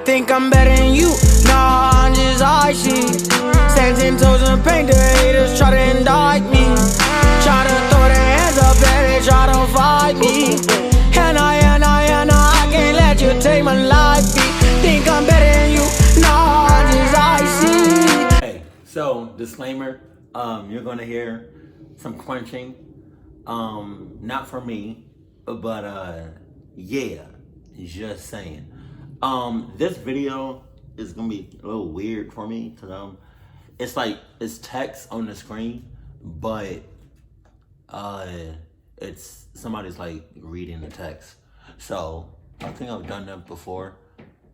think I'm better than you. Nah, I'm just icy. Stand 10 toes and paint, the haters try to indict me. Try to throw their hands up and they try to fight me. And I can't let you take my life. Think I'm better than you. Nah, I'm just icy. Hey, so disclaimer, you're gonna hear some crunching. Not for me, but yeah, just saying. This video is gonna be a little weird for me because it's like it's text on the screen, but it's somebody's like reading the text. So I think I've done that before.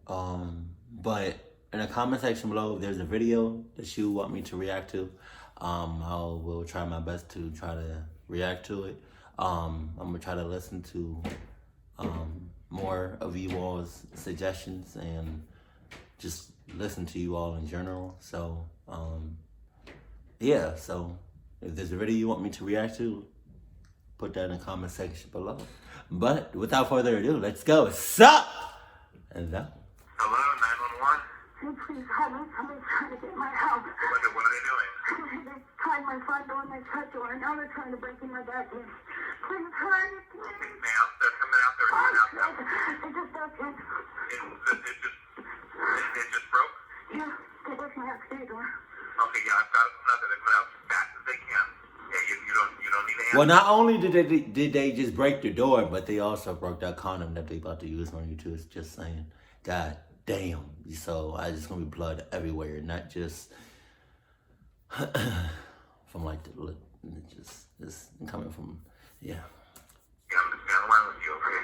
But in the comment section below, if there's a video that you want me to react to, I will try my best to try to react to it. I'm gonna try to listen to more of you all's suggestions and just listen to you all in general. So yeah, so if there's a video you want me to react to, put that in the comment section below. But without further ado, let's go. Sup? And that. Hello, 911. Hey, please help me. Somebody's trying to get my house. What are they doing? They tried my front door and my front door, and now they're trying to break in my back door. Please hurry, please. Ma'am, they're coming out there right now. It just broke in. It just broke? Yeah, they broke my upstairs door. Okay, yeah, I've got it. They're coming out as fast as they can. Yeah, you don't need to answer. Well, not only did they just break the door, but they also broke that condom that they about to use on you too. It's just saying, God damn. So I just gonna be blood everywhere, not just from like the lip, just coming from, yeah. Yeah, I'm just gonna line with you over here.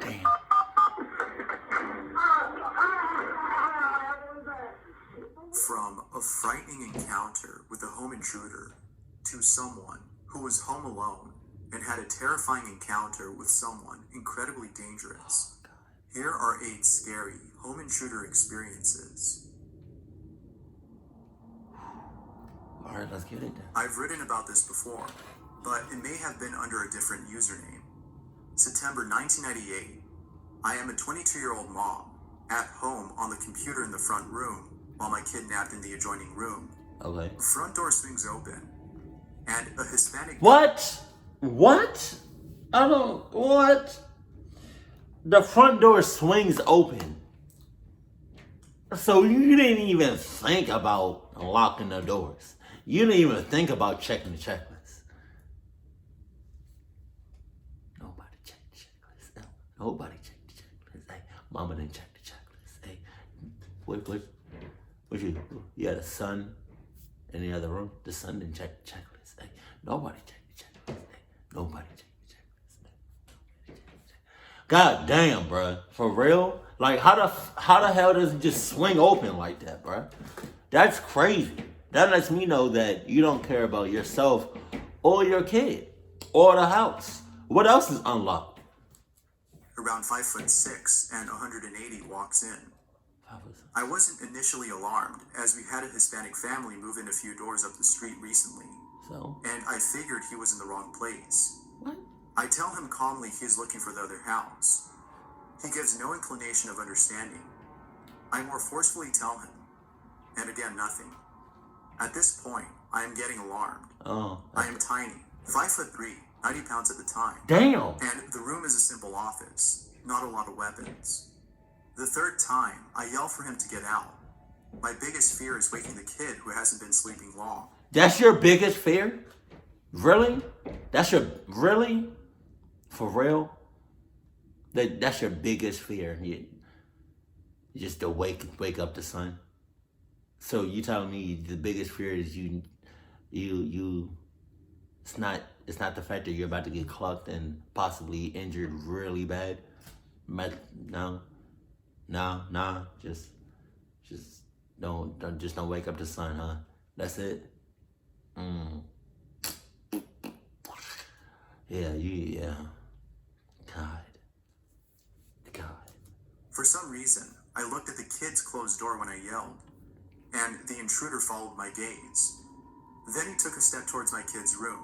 Damn. From a frightening encounter with a home intruder to someone who was home alone and had a terrifying encounter with someone incredibly dangerous. Here are 8 scary home intruder experiences. Alright, let's get it then. I've written about this before, but it may have been under a different username. September 1998. I am a 22-year-old mom at home on the computer in the front room while my kid napped in the adjoining room. Okay. Front door swings open, and a Hispanic... What? What? The front door swings open. So you didn't even think about locking the doors. You didn't even think about checking the checklist. Nobody checked the checklist. Nobody checked the checklist. Hey, mama didn't check the checklist. Hey, what you had a son in the other room? The son didn't check the checklist. Hey, nobody checked the checklist. Hey, nobody checked the checklist. Hey, God damn, bruh. For real? Like, how the hell does it just swing open like that, bruh? That's crazy. That lets me know that you don't care about yourself or your kid or the house. What else is unlocked? Around 5'6" and 180 walks in. I wasn't initially alarmed, as we had a Hispanic family move in a few doors up the street recently. So? And I figured he was in the wrong place. What? I tell him calmly he's looking for the other house. He gives no inclination of understanding. I more forcefully tell him, and again nothing. At this point, I am getting alarmed. Oh. I am tiny, 5'3", 90 pounds at the time. Damn. And the room is a simple office, not a lot of weapons. The third time, I yell for him to get out. My biggest fear is waking the kid who hasn't been sleeping long. That's your biggest fear? Really? Really? For real? That's your biggest fear? You just to wake up the son? So you telling me the biggest fear is you it's not the fact that you're about to get clucked and possibly injured really bad? No, just don't wake up the sun, huh? That's it? Yeah. God. For some reason, I looked at the kid's closed door when I yelled, and the intruder followed my gaze. Then he took a step towards my kid's room.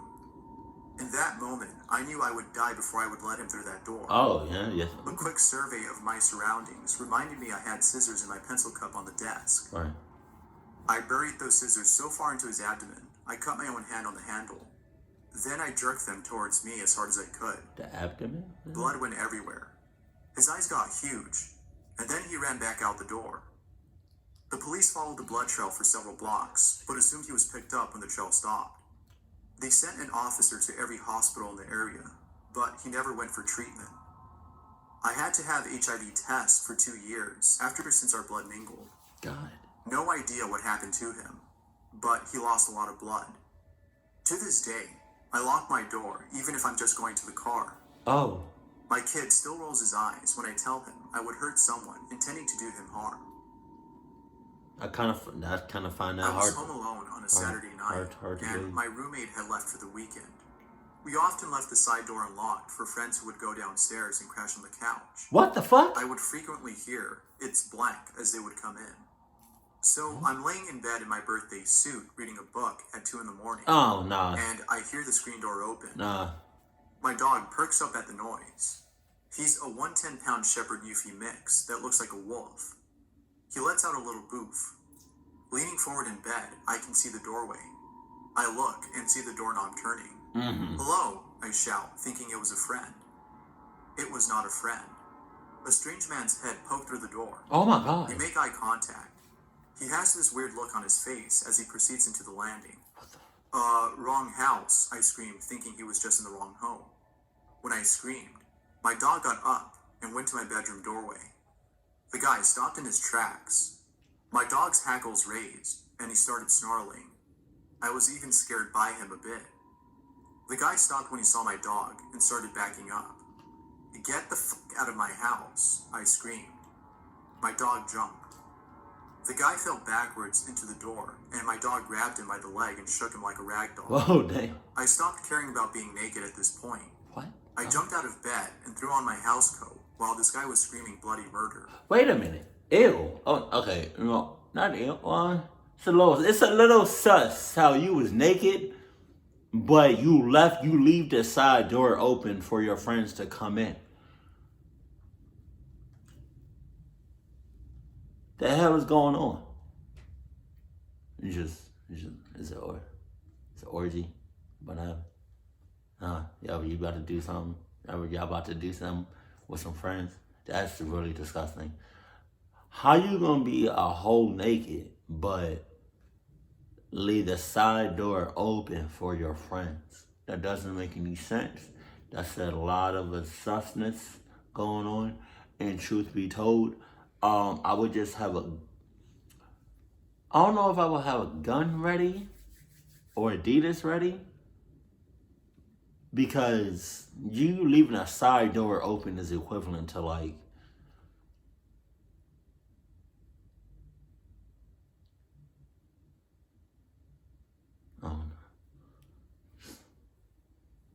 In that moment, I knew I would die before I would let him through that door. Oh, yeah, yes. A quick survey of my surroundings reminded me I had scissors in my pencil cup on the desk. Right. I buried those scissors so far into his abdomen, I cut my own hand on the handle. Then I jerked them towards me as hard as I could. The abdomen? Blood went everywhere. His eyes got huge, and then he ran back out the door. The police followed the blood trail for several blocks, but assumed he was picked up when the trail stopped. They sent an officer to every hospital in the area, but he never went for treatment. I had to have HIV tests for 2 years since our blood mingled. God. No idea what happened to him, but he lost a lot of blood. To this day, I lock my door, even if I'm just going to the car. Oh. My kid still rolls his eyes when I tell him I would hurt someone intending to do him harm. I kind of find that I was hard. home alone on a Saturday night, hard to and believe. my roommate had left for the weekend. We often left the side door unlocked for friends who would go downstairs and crash on the couch. What the fuck? I would frequently hear, "It's blank," as they would come in. So I'm laying in bed in my birthday suit reading a book at 2 a.m. Oh, nah. and I hear the screen door open. Nah. My dog perks up at the noise. He's a 110-pound Shepherd Yuffie mix that looks like a wolf. He lets out a little boof. Leaning forward in bed, I can see the doorway. I look and see the doorknob turning. Mm-hmm. "Hello," I shout, thinking it was a friend. It was not a friend. A strange man's head poked through the door. Oh my God. We make eye contact. He has this weird look on his face as he proceeds into the landing. Wrong house," I screamed, thinking he was just in the wrong home. When I screamed, my dog got up and went to my bedroom doorway. The guy stopped in his tracks. My dog's hackles raised, and he started snarling. I was even scared by him a bit. The guy stopped when he saw my dog and started backing up. "Get the fuck out of my house," I screamed. My dog jumped. The guy fell backwards into the door, and my dog grabbed him by the leg and shook him like a rag doll. Whoa, damn. I stopped caring about being naked at this point. What? I jumped out of bed and threw on my house coat while this guy was screaming bloody murder. Wait a minute. Ew. Oh, okay. No, not ew. It's a little sus how you was naked, but you leave the side door open for your friends to come in. The hell is going on? It's an orgy. But y'all about to do something. Y'all about to do something with some friends. That's really disgusting. How you gonna be a whole naked, but leave the side door open for your friends? That doesn't make any sense. That's a lot of susness going on. And truth be told, I would just have I don't know if I would have a gun ready or Adidas ready, because you leaving a side door open is equivalent to like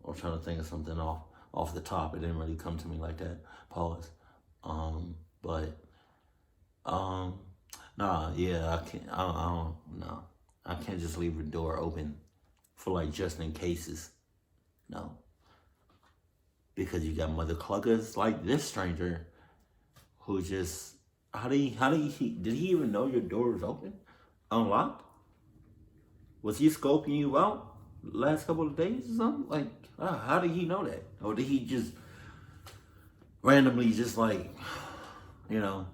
I'm trying to think of something off the top. It didn't really come to me like that. Pause. I can't just leave the door open for like just in cases. No. Because you got mother cluckers like this stranger who just, did he even know your door was open? Unlocked? Was he scoping you out the last couple of days or something? Like, how did he know that? Or did he just randomly just like, I'm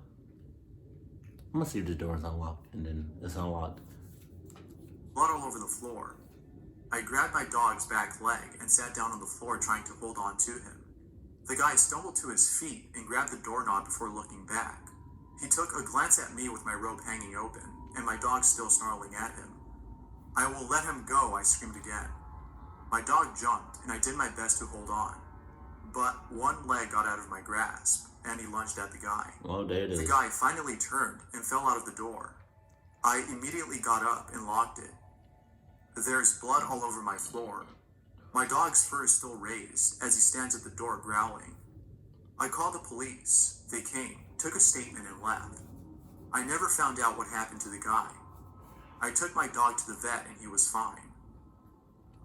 gonna see if the door is unlocked, and then it's unlocked. Blood all over the floor. I grabbed my dog's back leg and sat down on the floor trying to hold on to him. The guy stumbled to his feet and grabbed the doorknob before looking back. He took a glance at me with my robe hanging open, and my dog still snarling at him. "I will let him go," I screamed again. My dog jumped, and I did my best to hold on. But one leg got out of my grasp, and he lunged at the guy. Oh, there it is. The guy finally turned and fell out of the door. I immediately got up and locked it. There's blood all over my floor. My dog's fur is still raised as he stands at the door growling. I called the police. They came, took a statement, and left. I never found out what happened to the guy. I took my dog to the vet and he was fine.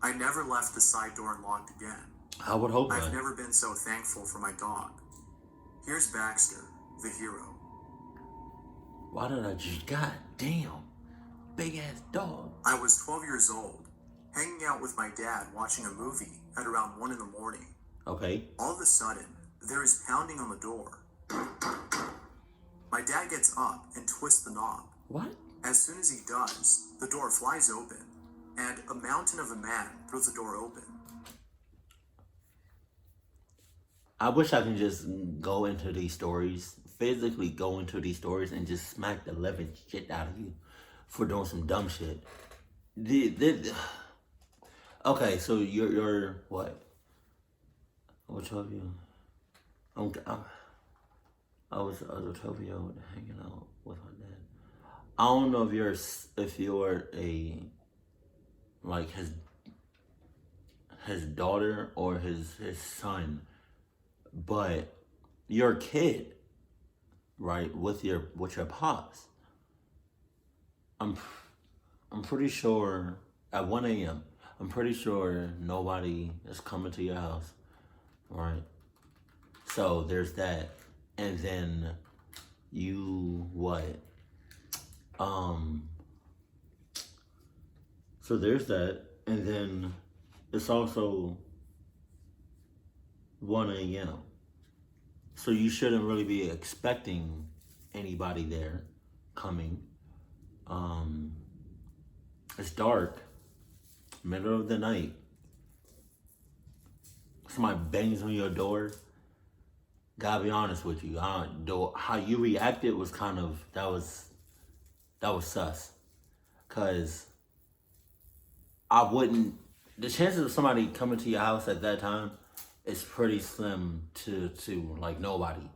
I never left the side door unlocked again. I would hope I've not. never been so thankful for my dog. Here's Baxter, the hero. Why did I just, god damn, big ass dog. I was 12 years old, hanging out with my dad watching a movie at around 1 in the morning. Okay. All of a sudden, there is pounding on the door. My dad gets up and twists the knob. What? As soon as he does, the door flies open, and a mountain of a man throws the door open. I wish I could just go into these stories, physically go into these stories and just smack the living shit out of you for doing some dumb shit. Okay, so you're what? What 12 year old? I was a 12 year old hanging out with my dad. I don't know if you're a like his daughter or his son, but you're a kid, right? With your pops. I'm pretty sure at 1 a.m. I'm pretty sure nobody is coming to your house, right? So there's that, and then you what? So there's that, and then it's also 1 a.m. So you shouldn't really be expecting anybody there coming. It's dark, middle of the night. Somebody bangs on your door. Gotta be honest with you. How you reacted was kind of, that was sus. Cause the chances of somebody coming to your house at that time is pretty slim to like nobody.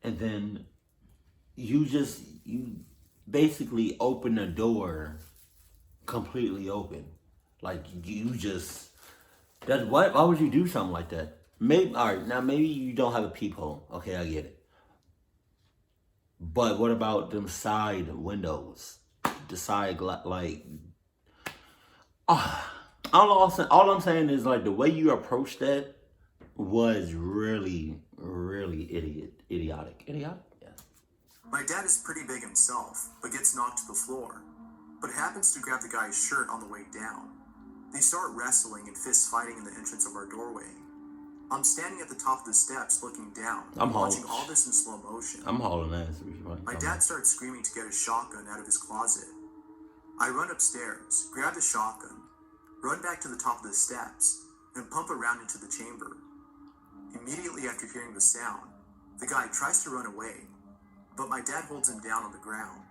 And then you basically open the door completely open. Like why would you do something like that? Maybe you don't have a peephole. Okay, I get it. But what about them side windows? The side all I'm saying is like the way you approached that was really, really idiotic. Idiotic? Yeah. My dad is pretty big himself, but gets knocked to the floor, but happens to grab the guy's shirt on the way down. They start wrestling and fist fighting in the entrance of our doorway. I'm standing at the top of the steps looking down, watching all this in slow motion. I'm hauling ass. My dad starts screaming to get a shotgun out of his closet. I run upstairs, grab the shotgun, run back to the top of the steps, and pump around into the chamber. Immediately after hearing the sound, the guy tries to run away, but my dad holds him down on the ground.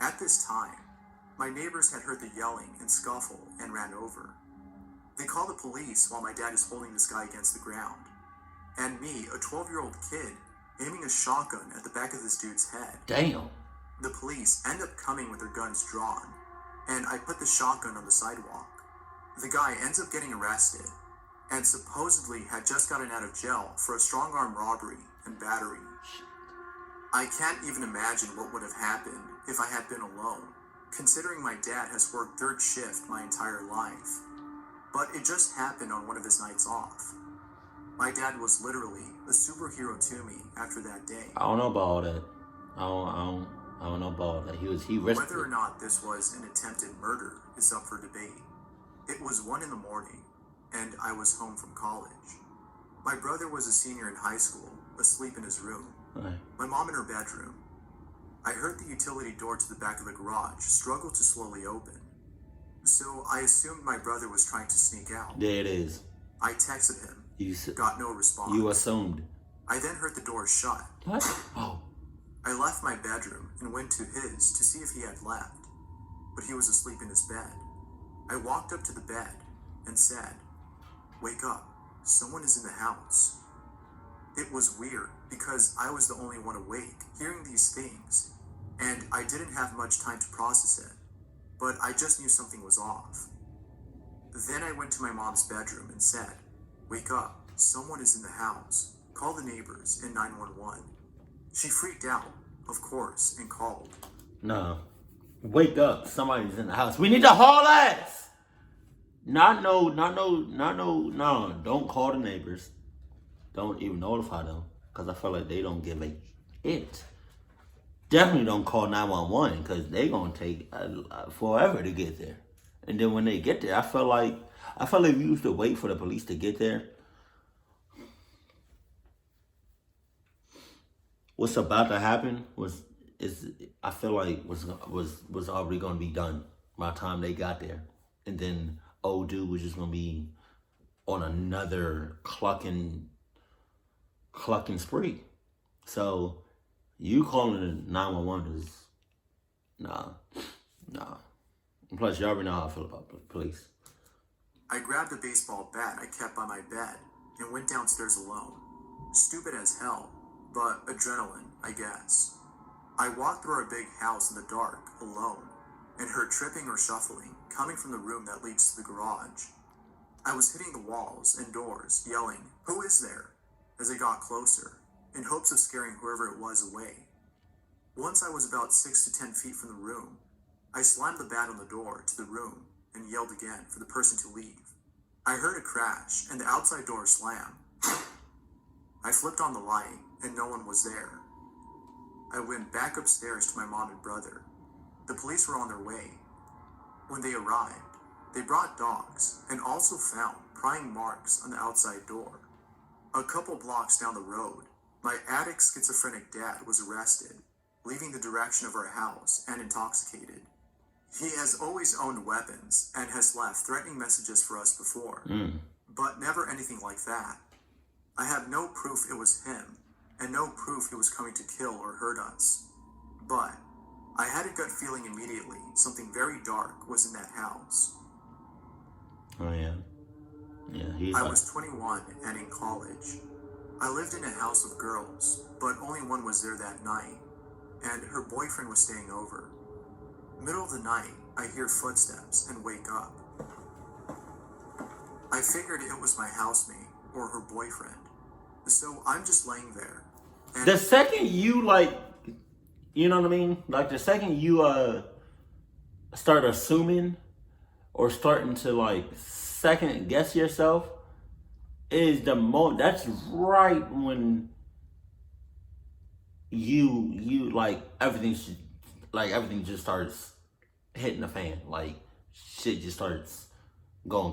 At this time, my neighbors had heard the yelling and scuffle and ran over. They call the police while my dad is holding this guy against the ground. And me, a 12-year-old kid, aiming a shotgun at the back of this dude's head. Damn. The police end up coming with their guns drawn, and I put the shotgun on the sidewalk. The guy ends up getting arrested, and supposedly had just gotten out of jail for a strong-arm robbery and battery. I can't even imagine what would have happened if I had been alone, considering my dad has worked third shift my entire life. But it just happened on one of his nights off. My dad was literally a superhero to me after that day. I don't know about all that. I don't know about all that. He risked Whether or not this was an attempted murder is up for debate. It was 1 in the morning, and I was home from college. My brother was a senior in high school, asleep in his room. Right. My mom in her bedroom. I heard the utility door to the back of the garage struggle to slowly open. So I assumed my brother was trying to sneak out. There it is. I texted him. Got no response. You assumed. I then heard the door shut. What? Oh. I left my bedroom and went to his to see if he had left, but he was asleep in his bed. I walked up to the bed and said, "Wake up, someone is in the house." It was weird because I was the only one awake hearing these things, and I didn't have much time to process it, but I just knew something was off. Then I went to my mom's bedroom and said, "Wake up, someone is in the house. Call the neighbors and 911. She freaked out, of course, and called. No. Wake up, somebody's in the house. We need to haul ass! No. Don't call the neighbors. Don't even notify them because I feel like they don't give a it. Definitely don't call 911 because they gonna take forever to get there. And then when they get there, I feel like we used to wait for the police to get there. What's about to happen I feel like was already gonna be done by the time they got there, and then old dude was just gonna be on another clucking spree. So you calling 911 is nah. Plus, you already know how I feel about the police. I grabbed a baseball bat I kept by my bed and went downstairs alone. Stupid as hell, but adrenaline, I guess. I walked through our big house in the dark, alone, and heard tripping or shuffling coming from the room that leads to the garage. I was hitting the walls and doors, yelling, "Who is there?" as I got closer, in hopes of scaring whoever it was away. Once I was about 6 to 10 feet from the room, I slammed the bat on the door to the room and yelled again for the person to leave. I heard a crash and the outside door slam. I flipped on the light and no one was there. I went back upstairs to my mom and brother. The police were on their way. When they arrived, they brought dogs and also found prying marks on the outside door. A couple blocks down the road, my addict schizophrenic dad was arrested, leaving the direction of our house and intoxicated. He has always owned weapons and has left threatening messages for us before, but never anything like that. I have no proof it was him, and no proof he was coming to kill or hurt us. But I had a gut feeling immediately something very dark was in that house. Oh yeah. Yeah, I was 21 and in college. I lived in a house of girls, but only one was there that night, and her boyfriend was staying over. Middle of the night, I hear footsteps and wake up. I figured it was my housemate or her boyfriend, so I'm just laying there. And the second you you know what I mean? Like the second you start assuming or starting to second guess yourself is the moment. That's right when you everything just starts hitting the fan. Like shit just starts going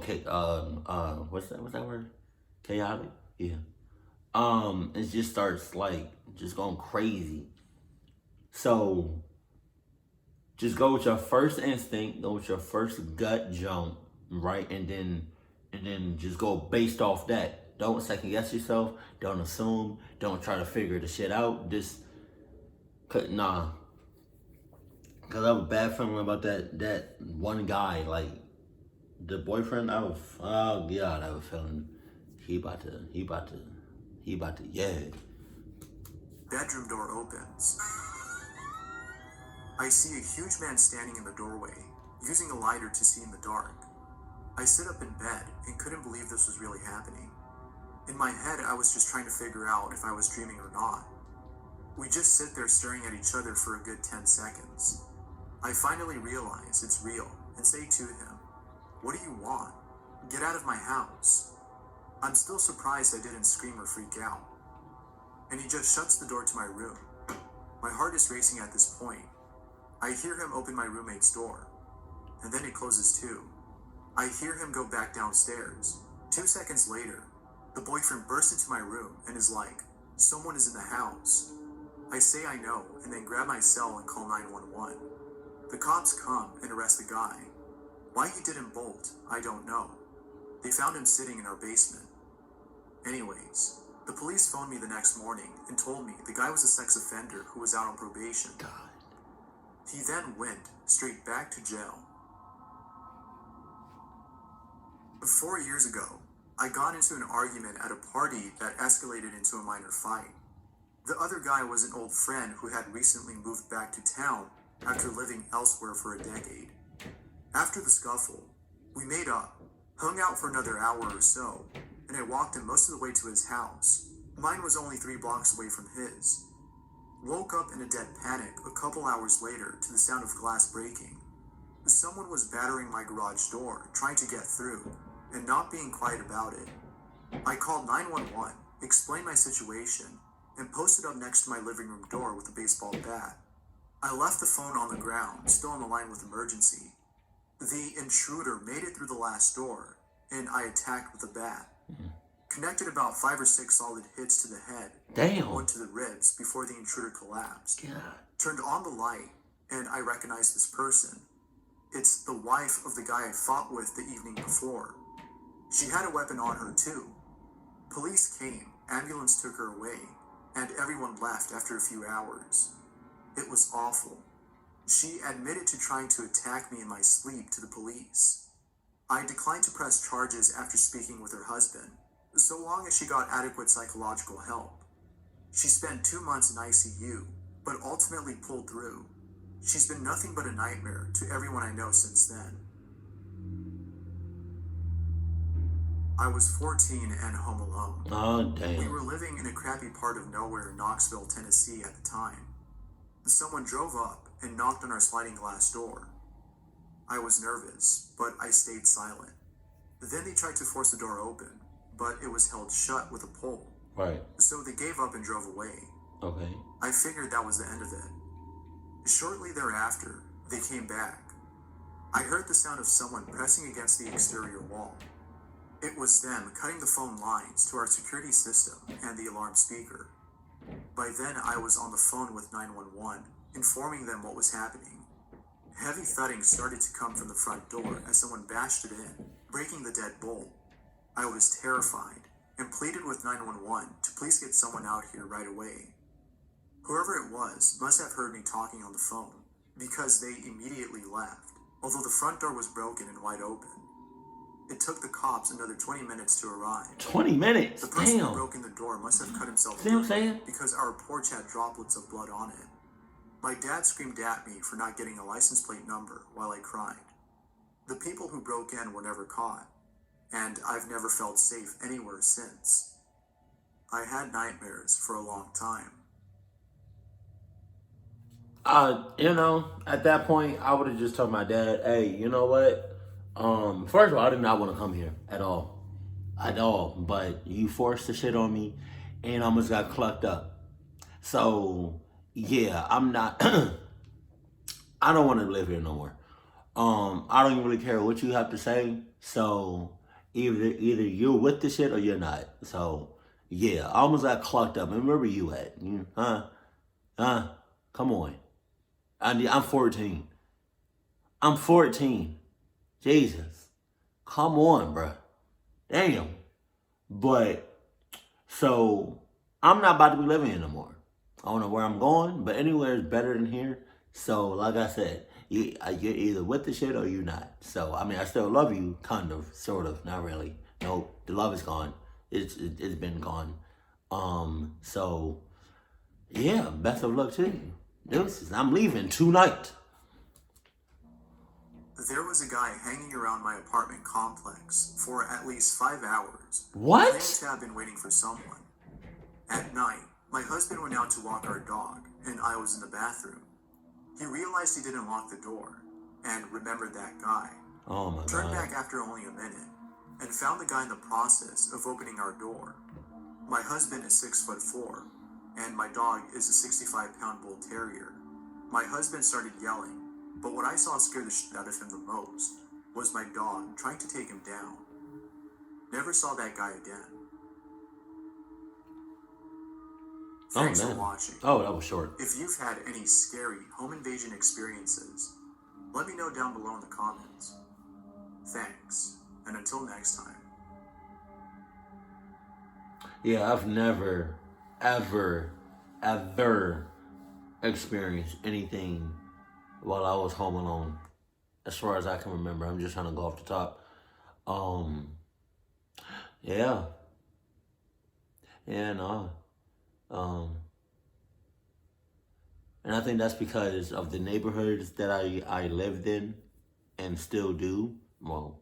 what's that word? Chaotic? Yeah. It just starts just going crazy. So just go with your first instinct, go with your first gut jump, right? And then just go based off that. Don't second guess yourself. Don't assume. Don't try to figure the shit out. Just nah. Cause I have a bad feeling about that one guy, the boyfriend. I have a feeling he about to yeah. bedroom door opens. I see a huge man standing in the doorway, using a lighter to see in the dark. I sit up in bed and couldn't believe this was really happening. In my head, I was just trying to figure out if I was dreaming or not. We just sit there staring at each other for a good 10 seconds. I finally realize it's real and say to him, "What do you want? Get out of my house." I'm still surprised I didn't scream or freak out. And he just shuts the door to my room. My heart is racing at this point. I hear him open my roommate's door, and then it closes too. I hear him go back downstairs. 2 seconds later, the boyfriend bursts into my room and is like, "Someone is in the house." I say I know, and then grab my cell and call 911. The cops come and arrest the guy. Why he didn't bolt, I don't know. They found him sitting in our basement. Anyways, the police phoned me the next morning and told me the guy was a sex offender who was out on probation. God. He then went straight back to jail. 4 years ago, I got into an argument at a party that escalated into a minor fight. The other guy was an old friend who had recently moved back to town after living elsewhere for a decade. After the scuffle, we made up, hung out for another hour or so, and I walked him most of the way to his house. Mine was only 3 blocks away from his. Woke up in a dead panic a couple hours later to the sound of glass breaking. Someone was battering my garage door, trying to get through, and not being quiet about it. I called 911, explained my situation, and posted up next to my living room door with a baseball bat. I left the phone on the ground, still on the line with emergency. The intruder made it through the last door, and I attacked with a bat. Connected about 5 or 6 solid hits to the head, Damn. one to the ribs before the intruder collapsed. God. Turned on the light, and I recognized this person. It's the wife of the guy I fought with the evening before. She had a weapon on her too. Police came, ambulance took her away, and everyone left after a few hours. It was awful. She admitted to trying to attack me in my sleep to the police. I declined to press charges after speaking with her husband, so long as she got adequate psychological help. She spent 2 months in ICU, but ultimately pulled through. She's been nothing but a nightmare to everyone I know since then. I was 14 and home alone. Oh, We damn. were living in a crappy part of nowhere in Knoxville, Tennessee at the time. Someone drove up and knocked on our sliding glass door. I was nervous, but I stayed silent. Then they tried to force the door open, but it was held shut with a pole. Right. So they gave up and drove away. Okay. I figured that was the end of it. Shortly thereafter, they came back. I heard the sound of someone pressing against the exterior wall. It was them cutting the phone lines to our security system and the alarm speaker. By then, I was on the phone with 911, informing them what was happening. Heavy thudding started to come from the front door as someone bashed it in, breaking the dead bolt. I was terrified and pleaded with 911 to please get someone out here right away. Whoever it was must have heard me talking on the phone, because they immediately left, although the front door was broken and wide open. It took the cops another 20 minutes to arrive. 20 minutes? The person who Damn. broke in the door must have cut himself See what I'm saying? because our porch had droplets of blood on it. My dad screamed at me for not getting a license plate number while I cried. The people who broke in were never caught, and I've never felt safe anywhere since. I had nightmares for a long time. At that point, I would have just told my dad, hey, you know what? First of all, I did not want to come here at all. But you forced the shit on me and almost got clucked up. So, yeah, I'm not, I don't want to live here no more. I don't really care what you have to say. So, either you're with the shit or you're not. So, yeah, I almost got clucked up. And where were you at? Come on. I'm 14. I'm 14. Jesus. Come on, bruh. Damn. But, so, I'm not about to be living here no more. I don't know where I'm going, but anywhere is better than here. So, like I said, you're either with the shit or you're not. So, I mean, I still love you, kind of, sort of, not really. Nope, the love is gone. It's been gone. So, yeah, best of luck to you. Deuces, I'm leaving tonight. There was a guy hanging around my apartment complex for at least 5 hours. What? Claiming to have been waiting for someone. At night, my husband went out to walk our dog, and I was in the bathroom. He realized he didn't lock the door, and remembered that guy. Oh my Turned God. back after only a minute, and found the guy in the process of opening our door. My husband is 6'4", and my dog is a 65-pound bull terrier. My husband started yelling, but what I saw scare the shit out of him the most was my dog trying to take him down. Never saw that guy again. Thanks for watching. Oh, that was short. If you've had any scary home invasion experiences, let me know down below in the comments. Thanks, and until next time. Yeah, I've never, ever experienced anything while I was home alone. As far as I can remember. I'm just trying to go off the top. Yeah. Yeah, no. And I think that's because of the neighborhoods that I lived in and still do. Well,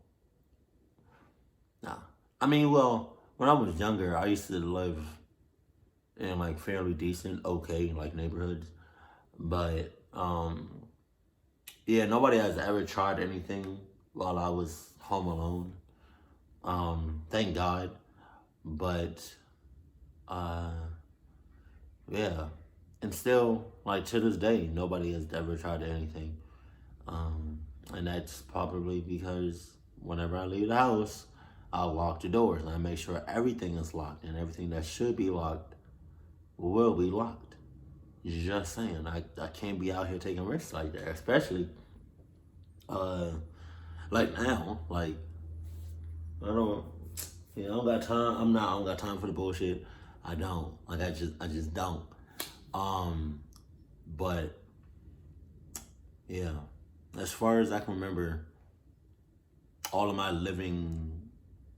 nah. I mean, well, when I was younger, I used to live in like fairly decent, okay, like neighborhoods. But, yeah, nobody has ever tried anything while I was home alone. Thank God. But yeah. And still, like to this day, nobody has ever tried anything. And that's probably because whenever I leave the house, I lock the doors and I make sure everything is locked, and everything that should be locked will be locked. Just saying, I can't be out here taking risks like that, especially like now. Like I don't got time. I don't got time for the bullshit. I don't. Like I just don't. But yeah, as far as I can remember, all of my living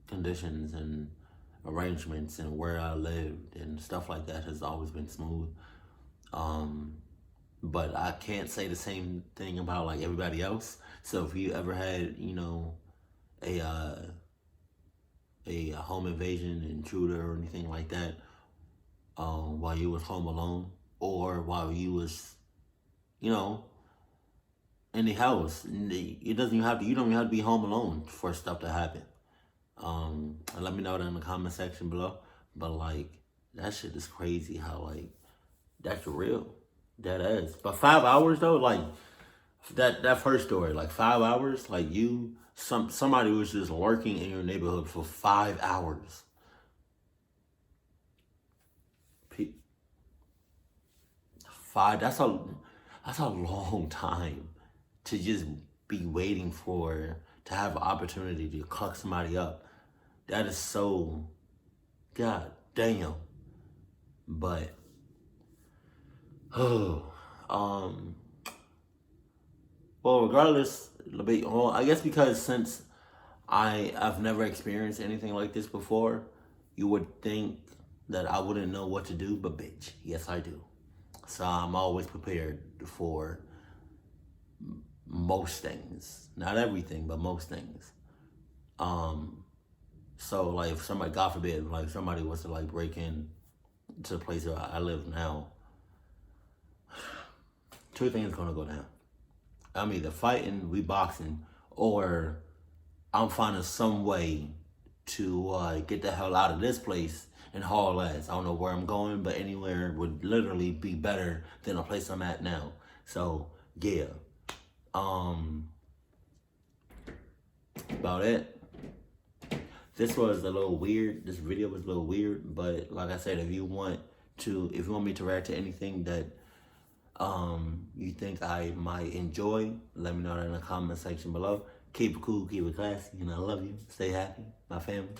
conditions and arrangements and where I lived and stuff like that has always been smooth. But I can't say the same thing about like everybody else. So if you ever had, a home invasion, intruder, or anything like that, while you was home alone, or while you was, in the house, you don't even have to be home alone for stuff to happen. And let me know that in the comment section below. But like, that shit is crazy how like that's real. That is. But 5 hours though, like that first story, like 5 hours, like somebody was just lurking in your neighborhood for 5 hours. That's a long time to just be waiting to have an opportunity to cuck somebody up. That is so, god damn. But well, regardless, I guess because since I've never experienced anything like this before, you would think that I wouldn't know what to do, but bitch, yes I do. So I'm always prepared for most things. Not everything, but most things. So like if somebody, God forbid, like somebody was to like break in to the place where I live now, two things gonna go down. I'm either fighting, we boxing, or I'm finding some way to get the hell out of this place and haul ass. I don't know where I'm going, but anywhere would literally be better than the place I'm at now. So yeah. About it. This was a little weird. This video was a little weird, but like I said, if you want me to react to anything that you think I might enjoy, let me know that in the comment section below. Keep it cool, keep it classy, and I love you. Stay happy, my family.